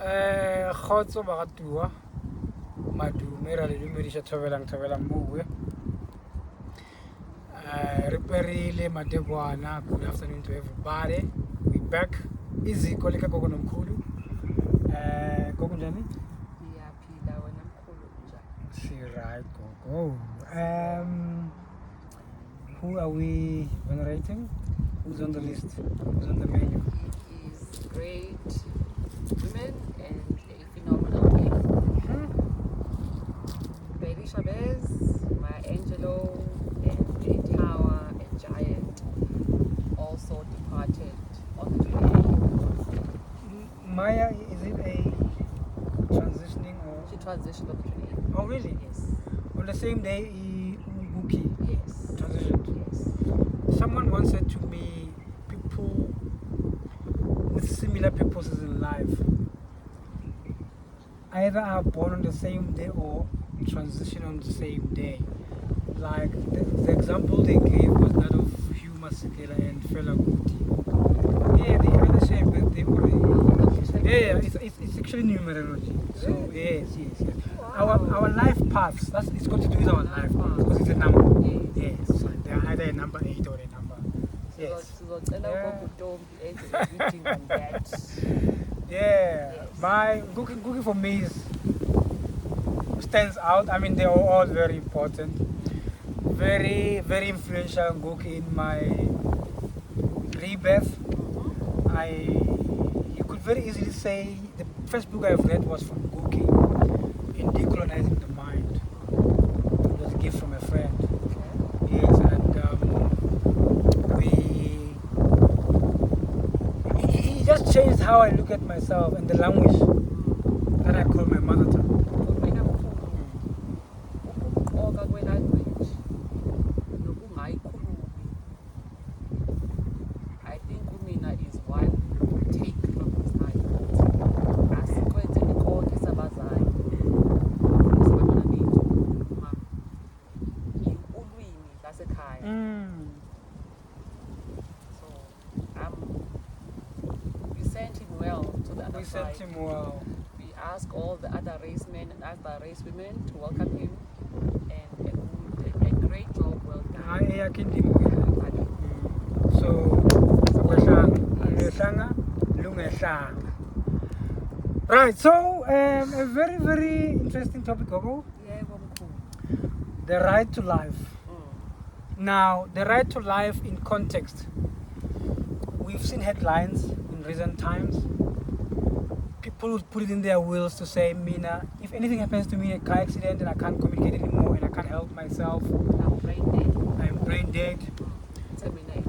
Khotso bagatua madume ra le dumedisha thobelang mowe. Reperile madebwana. Good afternoon to everybody. We back. Iziko lika gogo nomkhulu. Gogo njani? Ngiyaphila wena mkhulu njani? Si right gogo. Who are we venerating? Who's on the list? Who's on the menu? It is great women and a phenomenal man. Baby Chavez, Maya Angelou, and a tower, a giant, also departed on the 28th. Maya, is it a transitioning or? She transitioned on the 28th. Oh really? Yes. On the same day, Buki Yes. transitioned. Yes. Someone once said to me, people with similar purposes in life either are born on the same day or transition on the same day. Like the example they gave was that of Hugh Masekela and Fela Kuti. Yeah, they are the same, but they already. Yeah, it's actually numerology. So yes. Wow. Our life paths. It's got to do with our life paths because it's a number. Yes. Yes, they are either a number 8 or a number. Yes. Yeah. Yes. My cooking for me stands out. I mean, they are all very important, very influential Ngugi in my rebirth. You could very easily say the first book I've read was from Ngugi in Decolonizing the Mind. It was a gift from a friend. Yes, and he just changed how I look at myself and the language that I call my mother tongue. I think Kumina is one take from his life. Asikwete konke sabazayo. Sibona bethu ma ulwimi lasekhaya. So we sent him well to the other We side. sent him well. We asked all the other race men and other race women to welcome him, and a great job well done. So, right, so a very interesting topic, Gogo. Yeah, The right to life. Now, the right to life in context. We've seen headlines in recent times. People would put it in their wills to say, Mina, if anything happens to me in a car accident and I can't communicate anymore and I can't help myself, I'm brain dead. Terminate.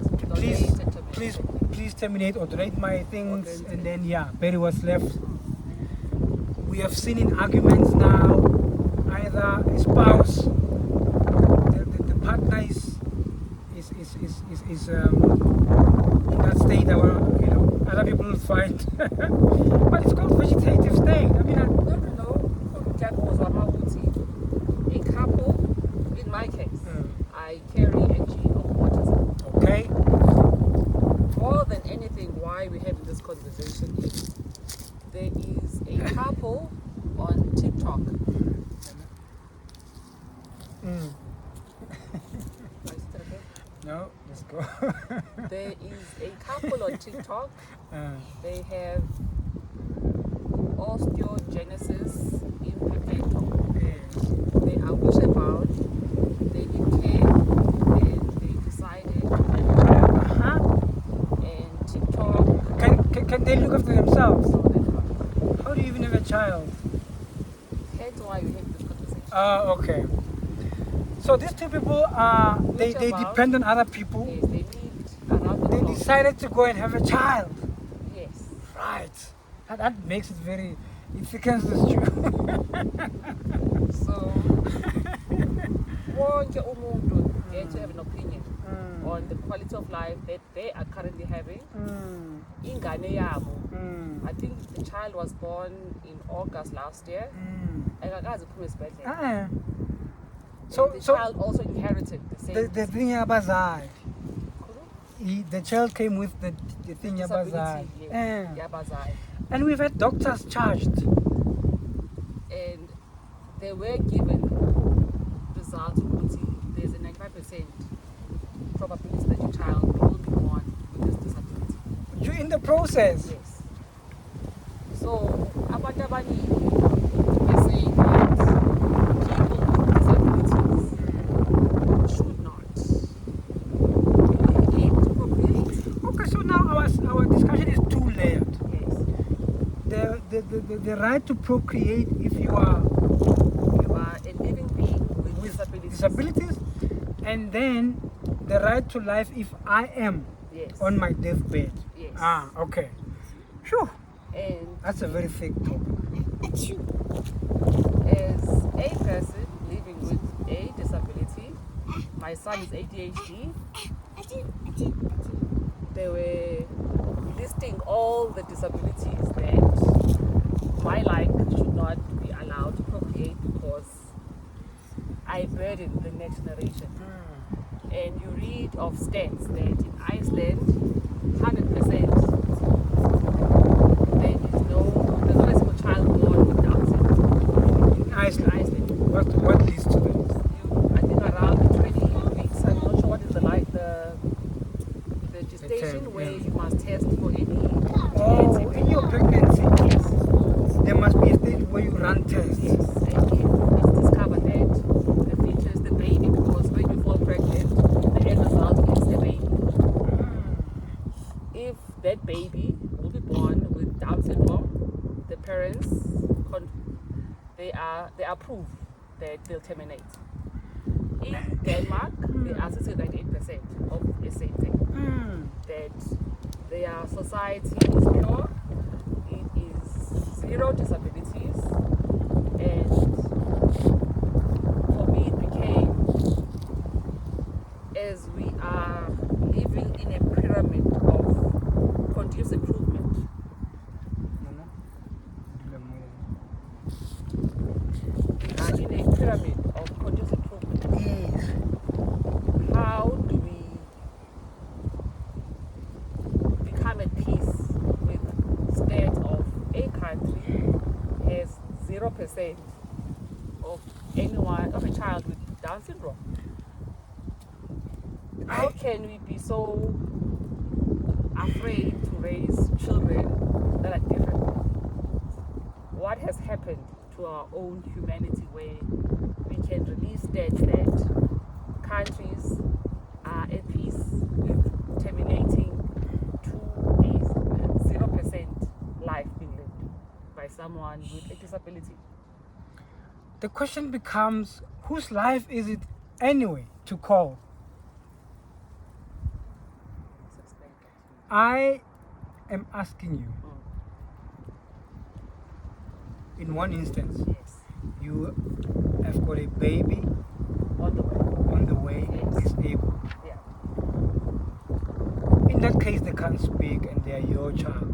Please terminate or donate my things, and then bury what's left. We have seen in arguments now, either a spouse, the partner is in that state that other people will fight. But it's called vegetative state. I mean, a couple, in my case, I carry a gene of autism. Okay. More than anything, why we're having this conversation is there is a couple on TikTok. No, let's go. There is a couple on TikTok. They have osteogenesis imperfecta. They are wishbound. They became and they decided. And TikTok. Can they look after themselves? So they can't. How do you even have a child? Hence why we have this conversation. Okay. So these two people they depend on other people. Yes, they meet around the They clock. decided to go and have a child. Yes. Right. That makes it very, it thickens the stew. So, wonke umuntu gets to have an opinion on the quality of life that they are currently having. Ingane yabo. I think the child was born in August last year. Akakaze uphume esibhedlela. So the child also inherited the same. the thing about that. The child came with the thing, disability, Yabazai. yes. Yabazai. And we've had doctors charged. And they were given results. There's a 95% probability that your child will be born with this disability. You're in the process. Yes. So, abantu abaningi are saying that people with disabilities should not be able to procreate. Okay, so now our discussion is two layered. Yes. The right to procreate if you are A living being with disabilities, and then the right to life if I am Yes. on my deathbed. Yes. Okay. Sure. And That's a very thick topic. as a person living with a disability, my son is ADHD, they were listing all the disabilities that my like should not be allowed to procreate because I burden the next generation. And you read of stats that in Iceland, 100% there's not a single child born with Down syndrome. In Iceland. What leads to that? I think around 20 weeks. I'm not sure what is the gestation term, where yeah. you must test for any. Oh, in your pregnancy, Yes. there must be a stage where you run tests. Yes. And if it's discovered that the fetus is the baby, because when you fall pregnant, the end result is a baby. If that baby will be born with Down syndrome, the parents they approve that they'll terminate. In Denmark, they are 68% of the same thing. That their society is pure, it is zero disabilities, and for me it became, as we are living in a pyramid of continuous improvement, we are in a pyramid of continuous improvement. Yes. How do we become at peace with state of a country has 0% of a child with Down syndrome? How can we be so afraid to raise children that are different? What has happened to our own humanity where we can release stats that countries are at peace with terminating 0% life being lived by someone with a disability? The question becomes, whose life is it anyway to call? Let's explain that. I am asking you, in one instance, Yes. you have got a baby On the way. on the way, Yes. disabled. Yeah. In that case, they can't speak and they are your child.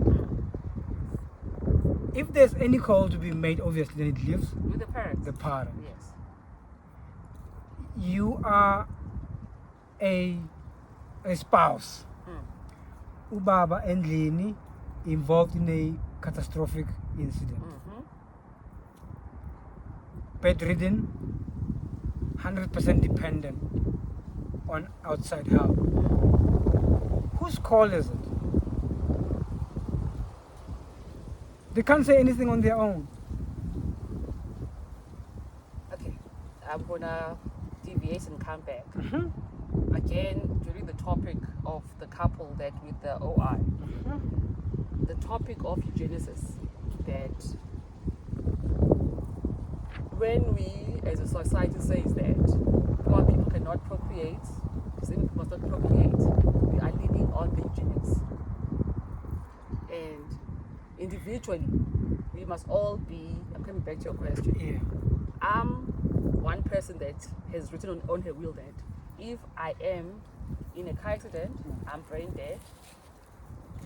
If there's any call to be made, obviously, then it lives With the parents. the parent. Yes. You are a spouse. Ubaba endlini involved in a catastrophic incident. Bedridden, 100% dependent on outside help. Whose call is it? They can't say anything on their own. Okay. I'm gonna deviate and come back. Again, during the topic of the couple that with the OI, the topic of eugenesis, that when we as a society says that poor people cannot procreate, disabled people must not procreate, we are leaning on the eugenics. And individually, we must all be, I'm coming back to your question. Yeah. I'm one person that has written on her will that if I am in a car accident, I'm brain dead,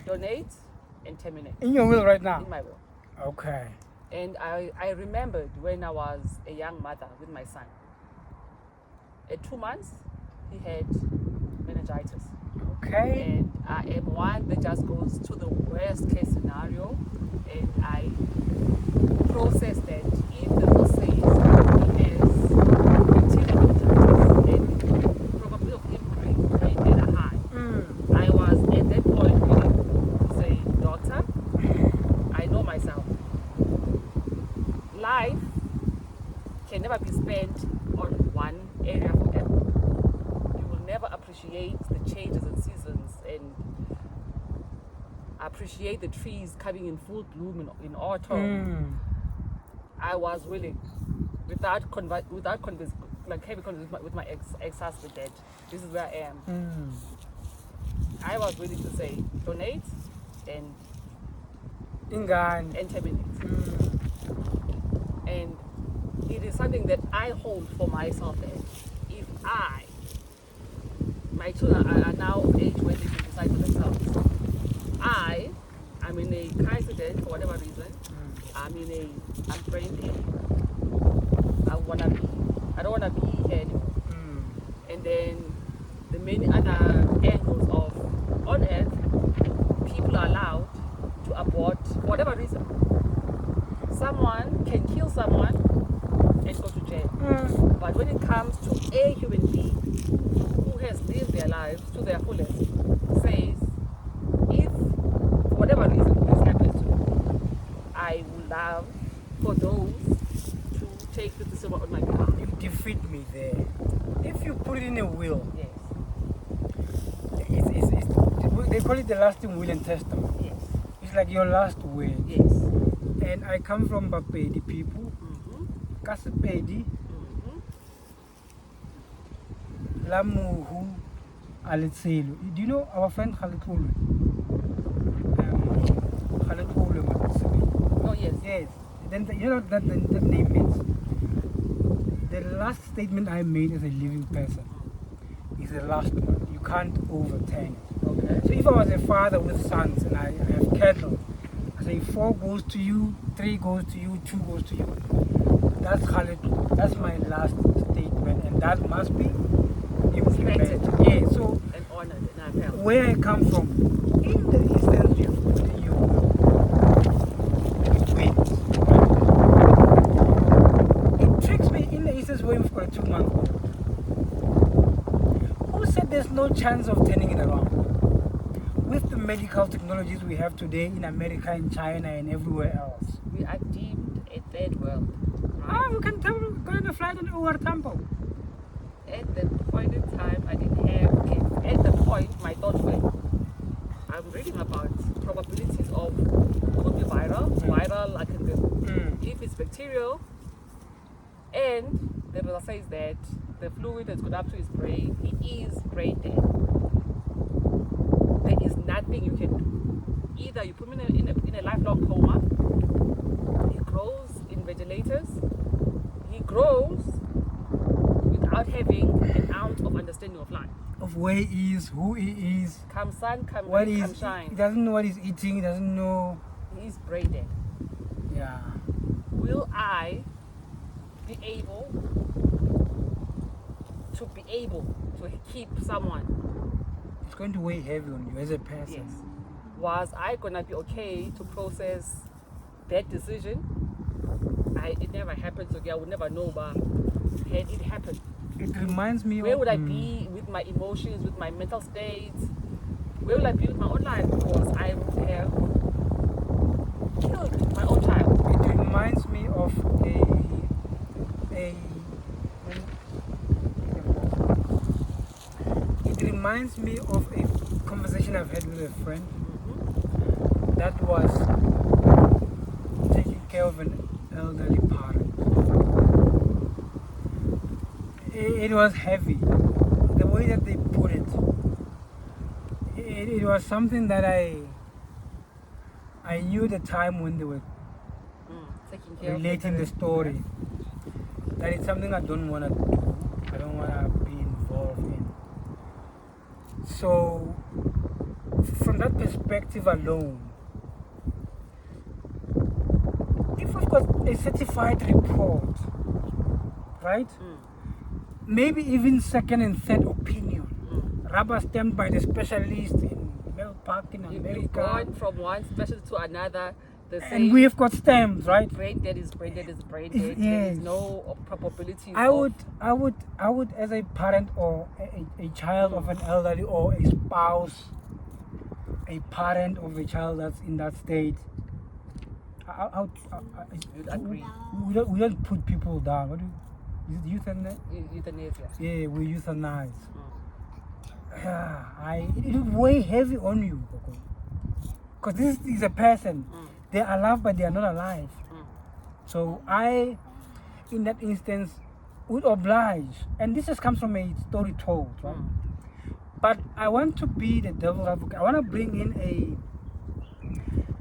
donate and terminate. In your will right now? In my will. Okay. And I remembered when I was a young mother with my son. At 2 months, he had meningitis. Okay. And I am one that just goes to the worst case scenario, and I process that if the law says he has bacterial hepatitis and probability of him being at a high. I was at that point willing to say, doctor, I know myself. Life can never be spent on one area forever. You will never appreciate the changes in seasons and appreciate the trees coming in full bloom in autumn. I was willing, without heavy conversation with my ex-husband, that this is where I am. I was willing to say donate and terminate. And it is something that I hold for myself, that if my children are now of age where they can decide for themselves. I'm in a car accident for whatever reason. I'm brain dead. I don't wanna be here anymore. And then the many other angles of on earth, people are allowed to abort for whatever reason. Someone can kill someone and go to jail. But when it comes to a human being who has lived their lives to their fullest, says, if for whatever reason this happens to me, I would love for those to take the decision on my behalf. You defeat me there. If you put it in a will, Yes. they call it the lasting will and testament. Yes. It's like your last word. Yes. And I come from Bapedi people. Kasepedi, Lamuhu, Alitselu. Do you know our friend Khalitulu? Oh, yes. Yes. Then you know what that name means. The last statement I made as a living person is the last one. You can't overturn it. Okay. So if I was a father with sons and I have cattle, I say 4 goes to you, 3 goes to you, 2 goes to you. That's Khalid. That's my last statement, and that must be implemented. Yeah. So and honored and upheld. where I come from, in the instance you it tricks me in the instance where you've got a 2-month-old. Who said there's no chance of turning it around? With the medical technologies we have today in America, in China, and everywhere else. We are deemed a third world. You can tell me, go on a flight on over Tampo. At that point in time, I didn't have kids. At the point, my thoughts were, I'm reading about probabilities of, could be viral, I can do. If it's bacterial, and the result says that the fluid has gone up to his brain, he is brain dead. There is nothing you can do. Either you put him in a lifelong coma, he grows in ventilators, he grows without having an ounce of understanding of life. Of where he is, who he is, Come sun, come what rain, is, come shine. he doesn't know what he's eating, he doesn't know. He is brain dead. Yeah. Will I be able to keep someone? It's going to weigh heavy on you as a person. Yes. Was I gonna be okay to process that decision? It never happened, so I would never know, but had it happened, It reminds me where of, would I be with my emotions, with my mental state? Where would I be with my own life? Because I would have killed my own child. It reminds me of it reminds me of a conversation I've had with a friend that was taking care of an elderly parent. It was heavy. The way that they put it, it was something that I knew the time when they were Taking care relating of the story. That it's something I don't want to do. I don't want to be involved in. So, from that perspective alone, if we've got a certified report, right? Maybe even second and third opinion, rubber stamped by the specialist in Milk Park in You've America. gone from one specialist to another. The same. And we've got stamps, right? Brain dead is brain dead is brain dead. Yes. There is no probability. I would, as a parent or a child of an elderly or a spouse, a parent of a child that's in that state, You'd agree. we don't put people down. What do you euthanize? Euthanasia. Yeah, we euthanize. It would weigh heavy on you, because this is a person. They are alive, but they are not alive. So I, in that instance, would oblige. And this just comes from a story told, right? But I want to be the devil's advocate. I want to bring in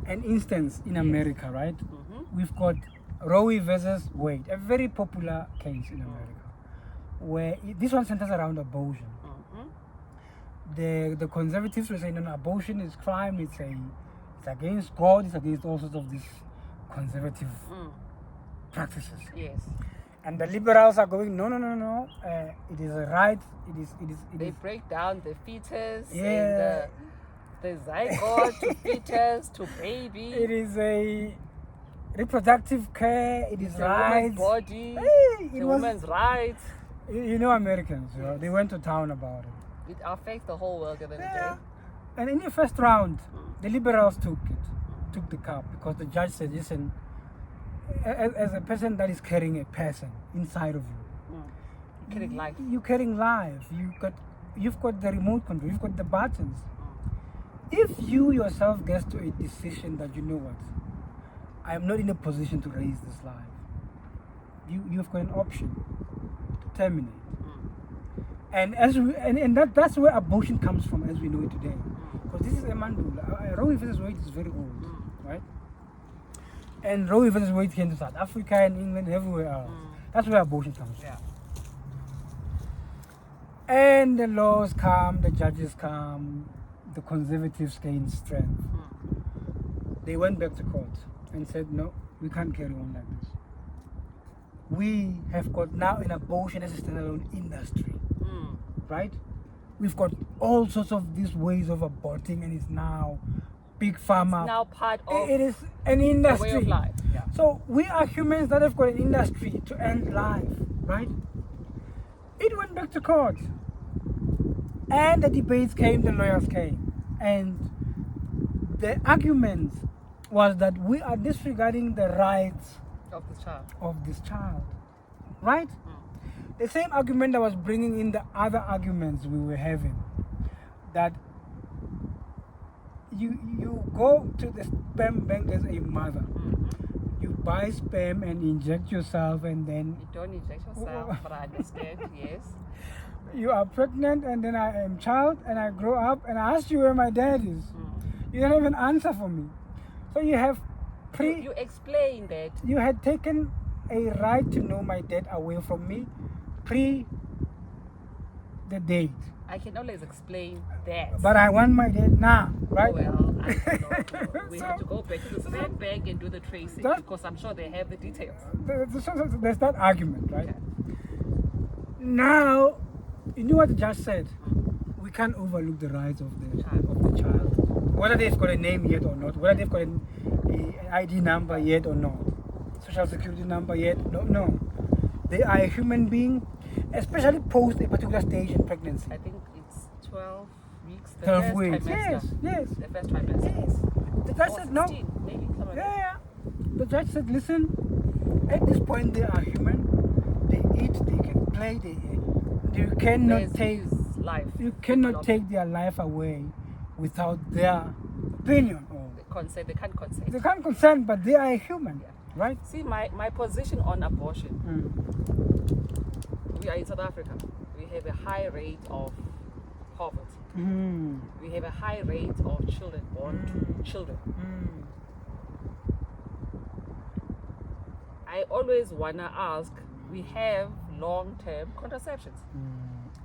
an instance in America, right? We've got Roe versus Wade, a very popular case in America, where this one centers around abortion. The conservatives were saying, no, abortion is crime, it's against God, it's against all sorts of these conservative practices. Yes. And the liberals are going, no. It is a right. They break down the fetus Yeah. and the zygote to fetus to baby. It is a reproductive care. It is the rights. woman's body. Hey, The woman's rights. You know, Americans, you know, they went to town about it. It affects the whole world at the end of the Yeah. day. And in the first round, the liberals took the cup, because the judge said, listen, as a person that is carrying a person inside of you, You're carrying life. you're carrying life. You've got the remote control. You've got the buttons. If you yourself gets to a decision that, you know what, I am not in a position to raise this life, you've got an option to terminate. And that's where abortion comes from, as we know it today. Because this is a mandula. Roe versus Wade is very old, right? And Roe versus Wade came to South Africa and England, everywhere else. That's where abortion comes from. Yeah. And the laws come, the judges come, the conservatives gain strength. They went back to court and said, no, we can't carry on like this. We have got now an abortion as a standalone industry, right? We've got all sorts of these ways of aborting, and it's now big pharma. It's now part of It is an the industry. way of life. Yeah. So we are humans that have got an industry to end life, right? It went back to court. And the debates came, the lawyers came. And the argument was that we are disregarding the rights Of this child. right? The same argument that was bringing in the other arguments we were having, that you go to the sperm bank as a mother, you buy sperm and inject yourself, and then You don't inject yourself, but I understand, yes. you are pregnant, and then I am child, and I grow up, and I ask you where my dad is. You don't even answer for me. So you have You explain that. you had taken a right to know my dad away from me pre the date. I can always explain that. But I want my dad now, right? Well, I don't know. We have to So- go back to the sperm bank and do the tracing, That- because I'm sure they have the details. So there's that argument, right? Now, you know what the judge said? We can't overlook the rights of the child. Whether they've got a name yet or not, whether they've got an ID number yet or not, social security number yet, no. They are a human being, especially post a particular stage in pregnancy. I think it's 12 weeks. The 12 first weeks. trimester. Yes. The first trimester. Yes. The judge Or said no. 16, maybe something like that. Yeah. The judge said, listen, at this point they are human. They eat, they can play, you cannot There's take his life. you cannot Development. take their life away without their opinion. Or They can't consent. they can't consent, but they are a human, right? See, my position on abortion, we are in South Africa. We have a high rate of poverty. We have a high rate of children born to children. I always want to ask, we have long-term contraceptions.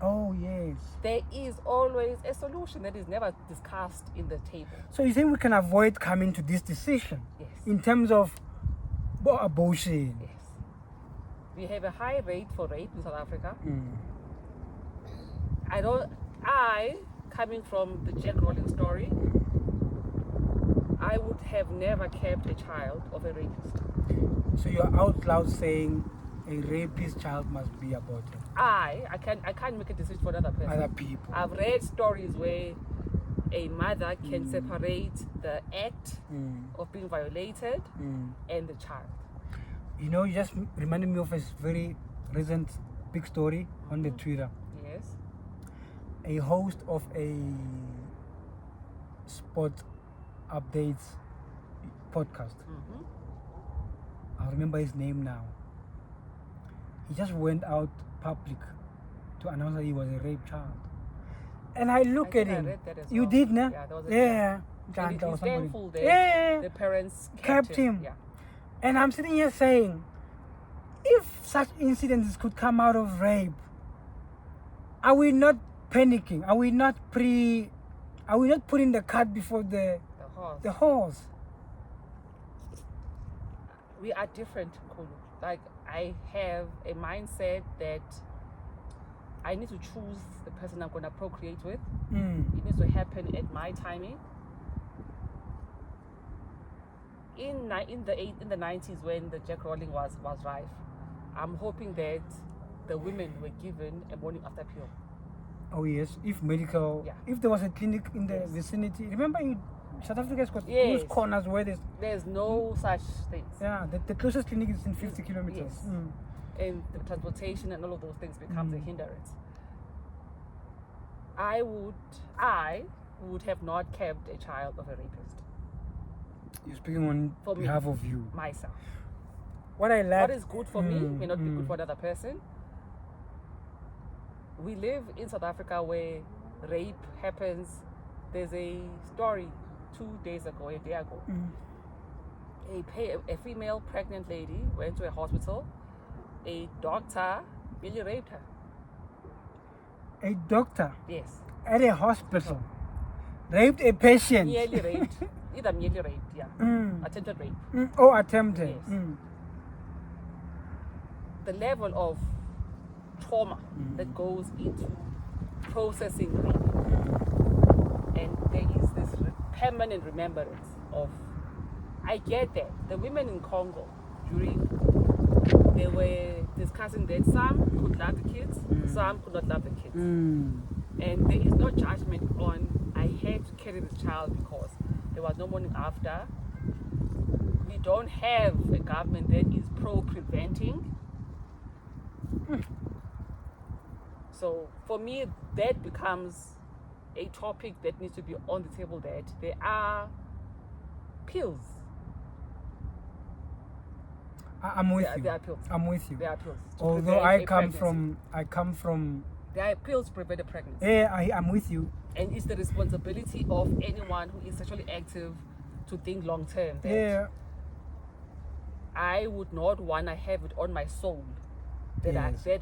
Oh yes. There is always a solution that is never discussed in the table. So you think we can avoid coming to this decision Yes. in terms of abortion? Yes. We have a high rate for rape in South Africa. I, coming from the Jack Rowling story, I would have never kept a child of a rapist. So you're out loud saying a rapist child must be aborted. I can't make a decision for another person. Other people. I've read stories where a mother can separate the act of being violated and the child. You know, you just reminded me of a very recent big story on the Twitter. Yes. A host of a sport updates podcast. I remember his name now. He just went out public to announce that he was a rape child. And I look at him. I read that as You well. did, no? Yeah, there was a Yeah. And Janta or he's somebody. thankful that Yeah. the parents Kept him. Yeah. And I'm sitting here saying, if such incidents could come out of rape, are we not panicking? Are we not putting the cart before the horse? We are different, Kulu. Like, I have a mindset that I need to choose the person I'm going to procreate with. It needs to happen at my timing. In the 90s, when the Jack Rowling was rife, I'm hoping that the women were given a morning after pill. Oh yes, if there was a clinic in the vicinity. Remember, South Africa's got those corners where there's no such things. Yeah, the closest clinic is in 50 kilometers. Yes. And the transportation and all of those things becomes a hindrance. I would have not kept a child of a rapist. You're speaking on behalf of you. Myself. What I like. What is good for me may not be good for another person. We live in South Africa where rape happens. There's a story 2 days ago, a day ago. A female pregnant lady went to a hospital. A doctor nearly raped her. A doctor? Yes. At a hospital? Raped a patient? Nearly raped. Either nearly raped, yeah. Attempted rape. Oh, attempted. Yes. The level of trauma that goes into processing rape. And there is this permanent remembrance of, I get that. The women in Congo, they were discussing that some could love the kids, some could not love the kids. And there is no judgment on, I had to carry this child because there was no morning after. We don't have a government that is pro-preventing. So for me, that becomes a topic that needs to be on the table, that there are pills. I'm with you. There are pills. I'm with you. There are pills. Although I come from. There are pills to prevent a pregnancy. Yeah, I'm with you. And it's the responsibility of anyone who is sexually active to think long term. Yeah. I would not want to have it on my soul that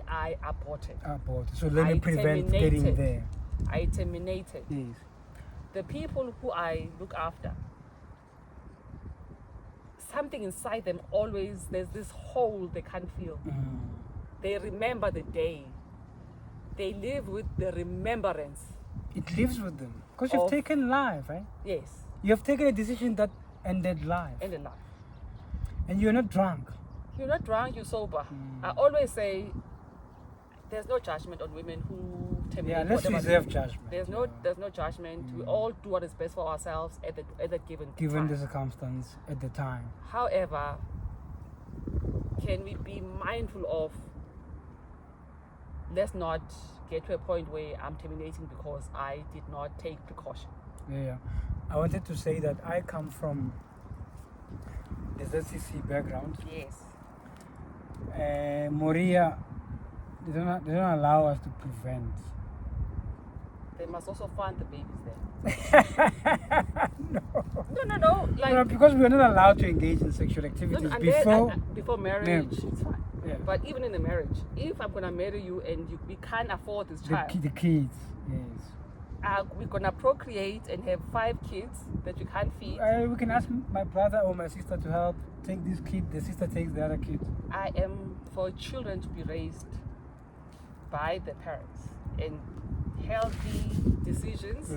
I aborted. So let me prevent getting there. I terminated. Yes. The people who I look after, something inside them always, there's this hole they can't feel. They remember the day. They live with the remembrance. It lives with them. Because you've taken life, right? Yes. You have taken a decision that ended life. Ended life. And you're not drunk. You're not drunk, you're sober. I always say there's no judgment on women who terminate. Yeah, let's reserve judgment. There's no judgment. We all do what is best for ourselves at the given time. The circumstance at the time. However, can we be mindful of, let's not get to a point where I'm terminating because I did not take precaution. Yeah. I wanted to say that I come from the ZCC background. Yes. Moria, they don't allow us to prevent. They must also fund the babies there. No. Like, because we're not allowed to engage in sexual activities before marriage, it's fine. Yeah. But even in a marriage, if I'm gonna marry you and we can't afford this child, the kids, yes. We're gonna procreate and have 5 kids that we can't feed. We can ask my brother or my sister to help take this kid. The sister takes the other kid. I am for children to be raised by the parents, and healthy decisions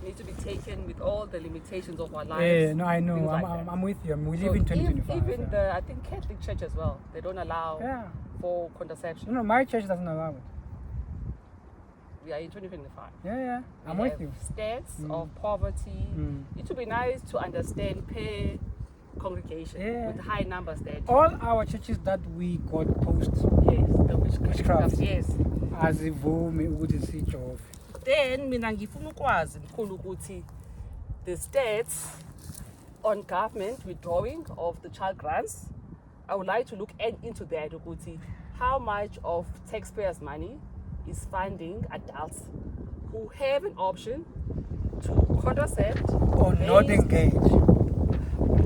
need to be taken with all the limitations of our lives. Yeah, no, I know. things like I'm with you. We that. live in So 2025. even the, I think Catholic Church as well, they don't allow for contraception. No, my church doesn't allow it. We are in 2025. Yeah. I'm We with have you. Stats of poverty. It would be nice to understand per congregation with high numbers that. All our churches that we got post. Yes, the witchcraft. Yes. Azivumi ukuthi sijove. Then mina ngifuna ukwazi mkhulu ukuthi the stats on government withdrawing of the child grants, I would like to look into that ukuthi how much of taxpayers' money is funding adults who have an option to contracept or not engage.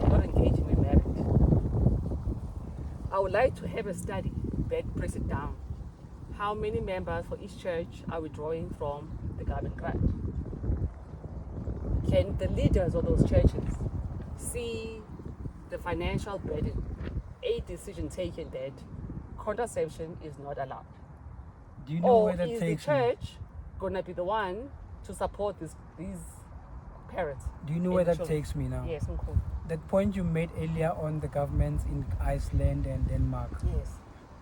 Not engaging with marriage. I would like to have a study that breaks it down. How many members for each church are withdrawing from the government grant? Can the leaders of those churches see the financial burden, a decision taken that contraception is not allowed? Do you know or where that is takes the church going to be the one to support these parents? Do you know where that takes me now? Yes, Uncle. That point you made earlier on the governments in Iceland and Denmark, yes,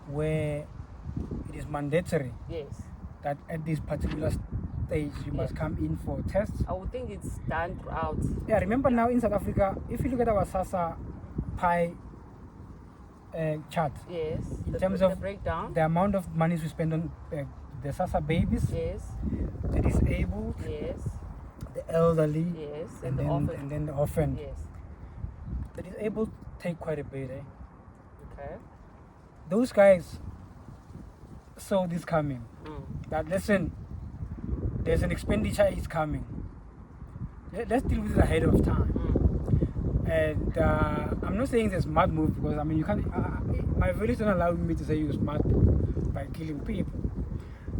where it is mandatory that at this particular stage you must come in for tests. I would think it's done throughout. Yeah, remember now in South Africa, if you look at our SASSA pie chart, in terms of the breakdown, the amount of money we spend on the SASSA babies, the disabled, the elderly, and then the orphan. The disabled take quite a bit, Okay. Those guys saw this coming. That listen, there's an expenditure is coming. Let's deal with it ahead of time. And I'm not saying it's a smart move because I mean you can't. My values don't allow me to say you're smart by killing people.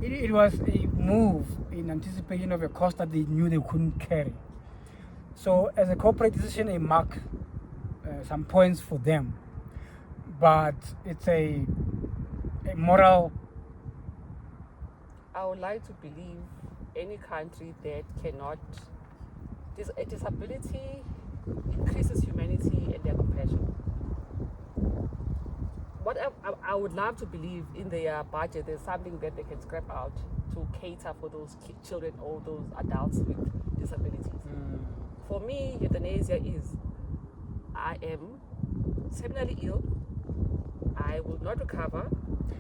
It was a move in anticipation of a cost that they knew they couldn't carry. So as a corporate decision, I mark some points for them, but it's a moral. I would like to believe any country that cannot. A disability increases humanity and their compassion. What I would love to believe in their budget, there's something that they can scrap out to cater for those children or those adults with disabilities. For me, euthanasia is, I am terminally ill, I will not recover,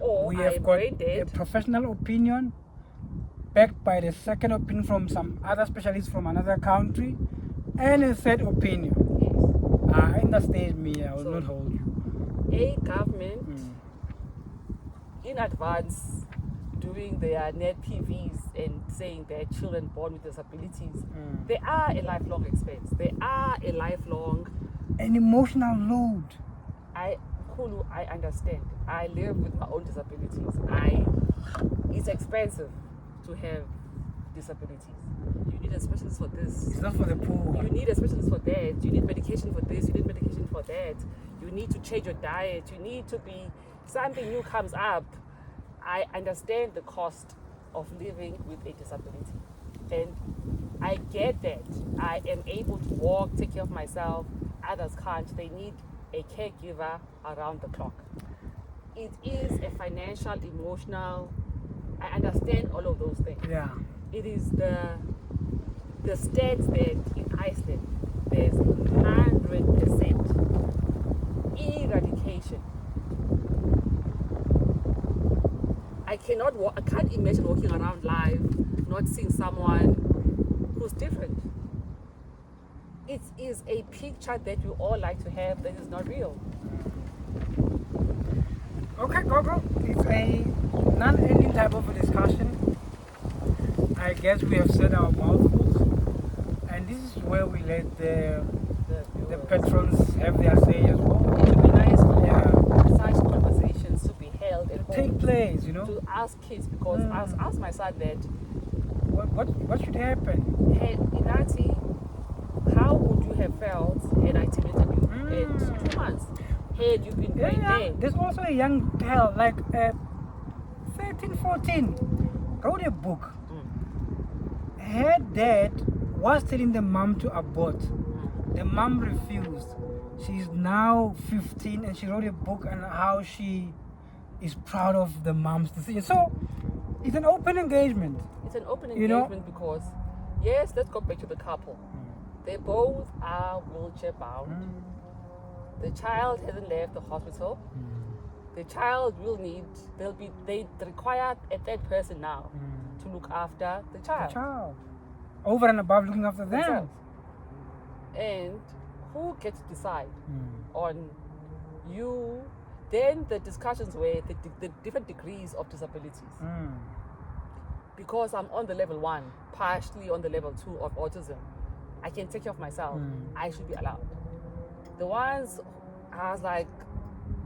or we I have am got brain dead. A professional opinion backed by the second opinion from some other specialists from another country, and a third opinion. In that stage, I will not hold you. A government in advance doing their net PVs and saying that children born with disabilities, they are a lifelong expense. They are a lifelong... An emotional load. Kulu, I understand. I live with my own disabilities. It's expensive to have disabilities. You need a specialist for this. It's not for the poor. You need a specialist for that. You need medication for this. You need medication for that. You need to change your diet. You need to be... Something new comes up. I understand the cost of living with a disability. And I get that. I am able to walk, take care of myself. Others can't. They need a caregiver around the clock. It is a financial, emotional... I understand all of those things. Yeah. It is the stats that in Iceland there's 100% eradication. I can't imagine walking around live not seeing someone who's different. It is a picture that we all like to have that is not real. Okay, Gogo. It's a non-ending type of a discussion. I guess we have said our mouthfuls, and this is where we let the patrons have their say as well. It would be nice for such conversations to be held and take place, to ask kids, because I asked my son that what should happen? Hey, Inati, how would you have felt had I terminated you at 2 months? Had you been right there? There's also a young girl, like 13, 14, wrote a book her dad was telling the mom to abort. The mom refused. She's now 15 and she wrote a book on how she is proud of the mom's decision. So it's an open engagement. It's an open You know? engagement because, yes, let's go back to the couple. They both are wheelchair bound. The child hasn't left the hospital. The child will need, they require a third person now to look after the child. The child. Over and above looking after them. Themselves. And who gets to decide on you? Then the discussions were the different degrees of disabilities. Because I'm on the level 1, partially on the level 2 of autism, I can take care of myself. I should be allowed. The ones I was like,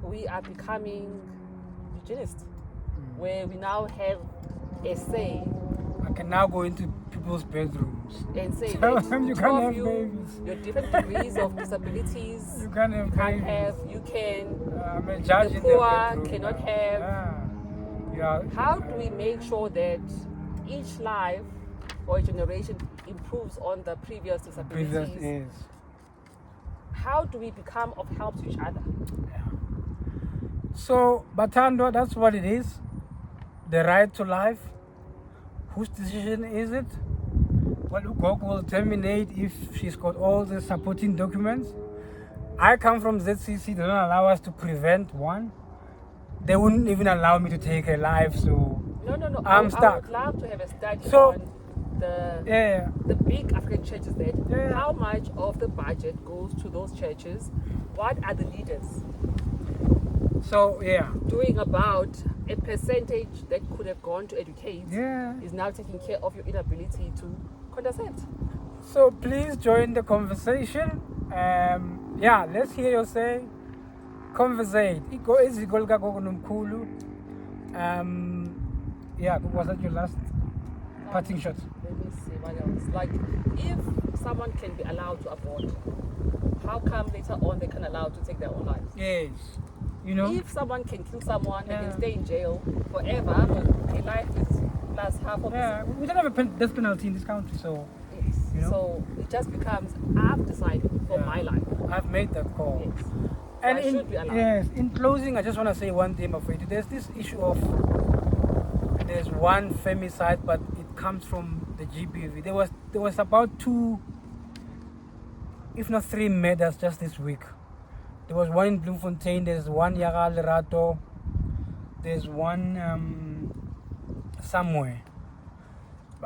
we are becoming eugenists, where we now have a say. I can now go into people's bedrooms And say tell that them you two can't of have you, babies. your different degrees of disabilities, You can't have can't babies. have, you can, I'm a judge the in their poor bedroom cannot now. have. Yeah. How do we make sure that each life or generation improves on the previous disabilities? Previous is. How do we become of help to each other? Yeah. So, Batando, that's what it is. The right to life. Whose decision is it? Well, Ugogo will terminate if she's got all the supporting documents. I come from ZCC. They don't allow us to prevent one. They wouldn't even allow me to take her life, so No. I'm I stuck. would love to have a study So, on the yeah. big African churches that Yeah. how much of the budget goes to those churches? What are the leaders So, yeah. doing about a percentage that could have gone to educate Yeah. is now taking care of your inability to condescend? So please join the conversation. Yeah, let's hear your say. Conversate. Yeah, was that your last parting shot? Let me see what else. Like, if someone can be allowed to abort, how come later on they can allow to take their own lives? Yes. You know? If someone can kill someone, they Yeah. can stay in jail forever, but a life is plus half of Yeah, this. we don't have a death penalty in this country, so Yes. You know? So it just becomes, I've decided for Yeah. my life. I've made that call. Yes. And I should be allowed. yes, in closing, I just want to say one thing, afraid. There's this issue of there's one femicide, but it comes from the GBV. There was about 2, if not 3 murders just this week. There was one in Bloemfontein. There's one Yaga Lerato. There's one somewhere.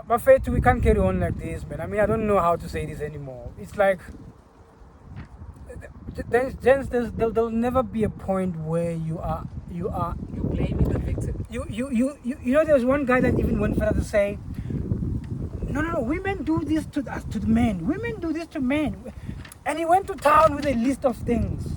But Faith, we can't carry on like this, man. I mean, I don't know how to say this anymore. It's like, there'll never be a point where you are. You blaming the victim. You know, there's one guy that even went further to say, no, women do this to us, to the men. Women do this to men. And he went to town with a list of things.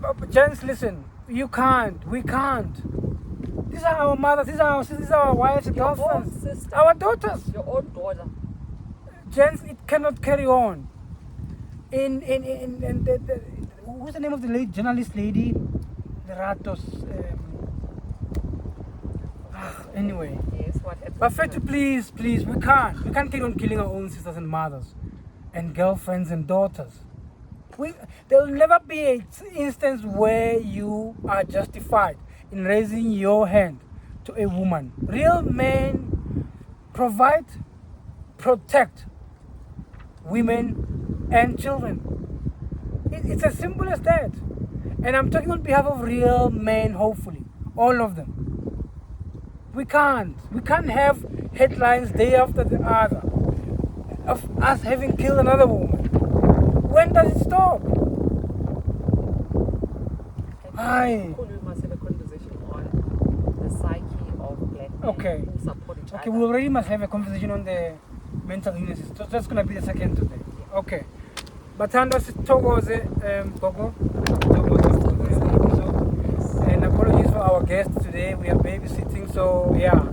But gents, listen, you can't. We can't. These are our mothers. These are our sisters. These are our wives, Your own girlfriends, sister. our daughters. Your own daughter. Gents, it cannot carry on. What's the name of the late journalist lady? The Ratos. Anyway. Yes, what happened? But Fetu, please, we can't carry on killing our own sisters and mothers, and girlfriends and daughters. There will never be an instance where you are justified in raising your hand to a woman. Real men provide, protect women and children. It's as simple as that. And I'm talking on behalf of real men, hopefully, all of them. We can't have headlines day after the other of us having killed another woman. When does it stop? Aye. We must have a conversation on the psyche of black men Okay. who support each Okay, other. we already must have a conversation on the mental illnesses. So that's gonna be the second today. Okay. Batando Togoze Gogo. And apologies for our guests today. We are babysitting, so yeah.